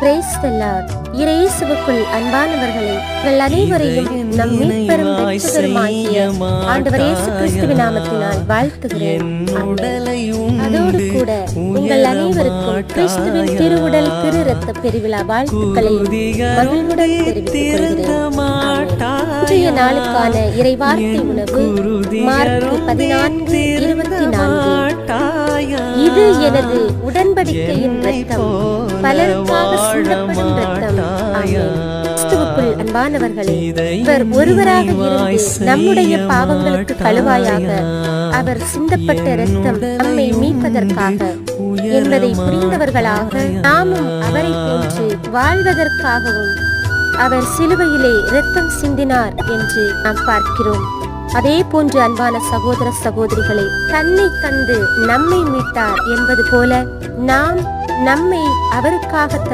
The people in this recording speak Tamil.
Praise the Lord. இயேசுவுக்குள் அன்பானவர்களே, உங்கள் அனைவரையும் நம் மீட்பெரும் இரட்சகருமாகிய ஆண்டவர் இயேசு கிறிஸ்துவின் நாமத்தினால் வாழ்த்துகிறேன். அதோடு கூட உங்கள் அனைவருக்கும் கிறிஸ்துவின் திருவுடல் திரு இரத்த பெருவிழா வாழ்த்துக்களையும் மகிழ்வுடன் தெரிவித்துக் கொள்கிறேன். இன்றைய நாளுக்கான இறைவார்த்தை உணவு மார்க் 14:24. இது எனது உடன்படிக்கையின் இரத்தம், பலருக்காக சிந்தப்படும் இரத்தம். கிறிஸ்துவுக்குள் அன்பானவர்களே, இவர் ஒருவராக இருந்து நம்முடைய பாவங்களுக்கு கழுவாயாக அவர் சிந்தப்பட்ட இரத்தம் நம்மை மீட்பதற்காக என்பதை புரிந்தவர்களாக நாமும் அவரை போன்று வாழ்வதற்காகவும் அவர் சிலுவையிலே இரத்தம் சிந்தினார் என்று நாம் பார்க்கிறோம். அதே போன்று அன்பான சகோதர சகோதரிகளை, தன்னை தந்து நம்மை மீட்டார் என்பது போல நாம் நம்மை அவருக்காக